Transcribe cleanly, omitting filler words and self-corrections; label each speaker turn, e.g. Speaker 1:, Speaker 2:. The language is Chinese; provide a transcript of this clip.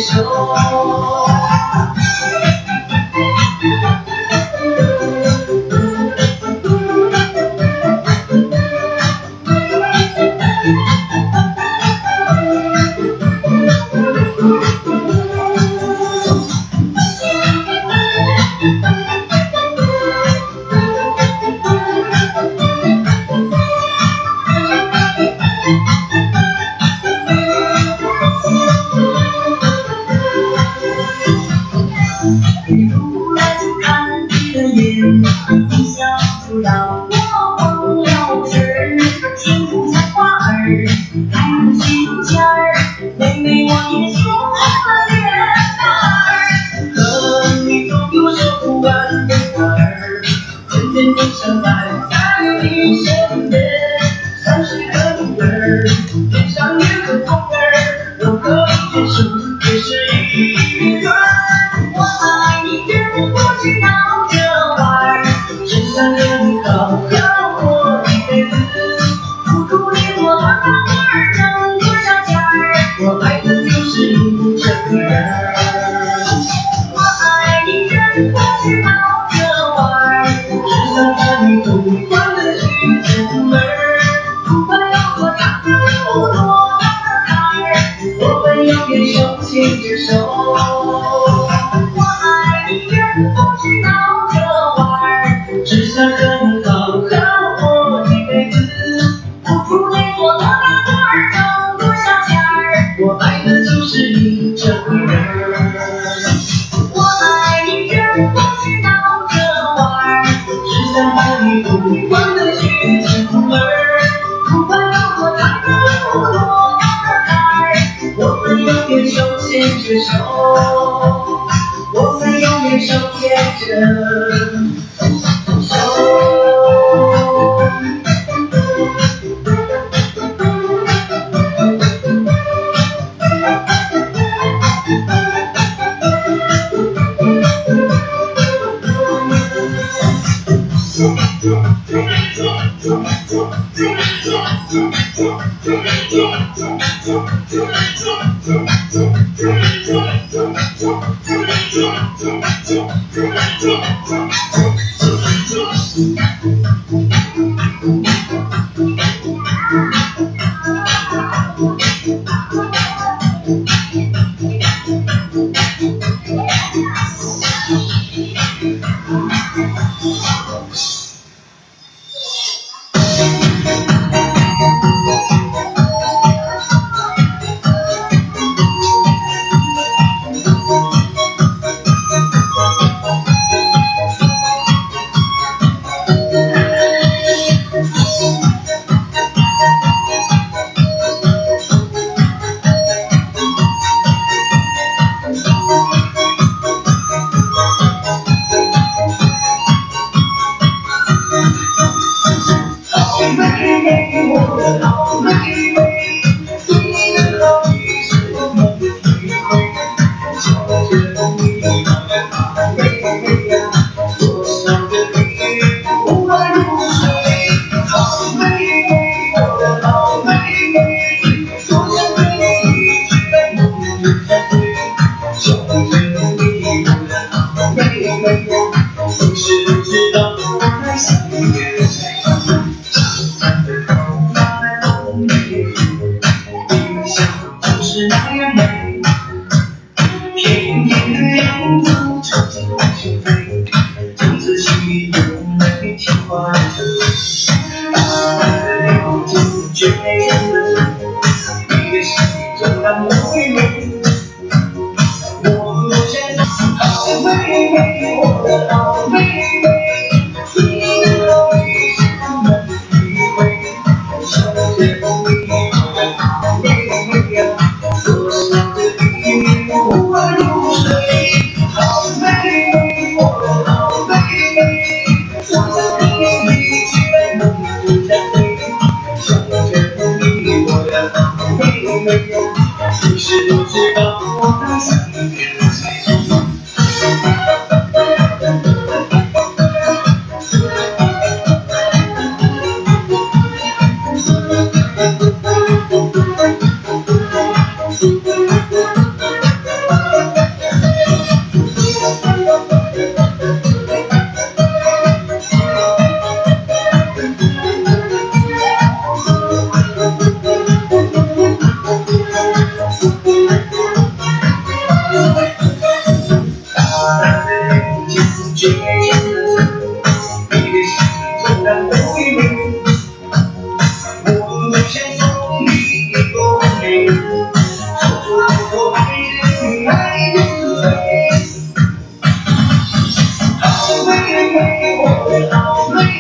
Speaker 1: 受。突然就看你的眼，你笑出让我忘了事儿，幸福像花儿开了心尖儿，妹妹我也说了恋爱，和你总有说不完的话儿，渐渐地相爱在你身边，像是个女儿，天上有个风儿，我可以接受，也是一段。我爱你人不知道这玩儿，只想跟你好好过一辈子，苦苦恋我和他儿挣多少钱儿，我爱的就是你这个人儿。我爱你人不知道这玩儿，只想和你同欢的去出门儿，不管有多大有多大的坎儿，我们永远手牵着手。只想和你好好过一辈子，苦苦恋我多大多儿挣多少钱儿，我爱的就是你这个人儿。我爱你人不知道这玩儿，只想和你同欢的去出门儿，不管有多大有多大的坎儿，我们永远手牵着手，我们永远手牵着。我的宝贝。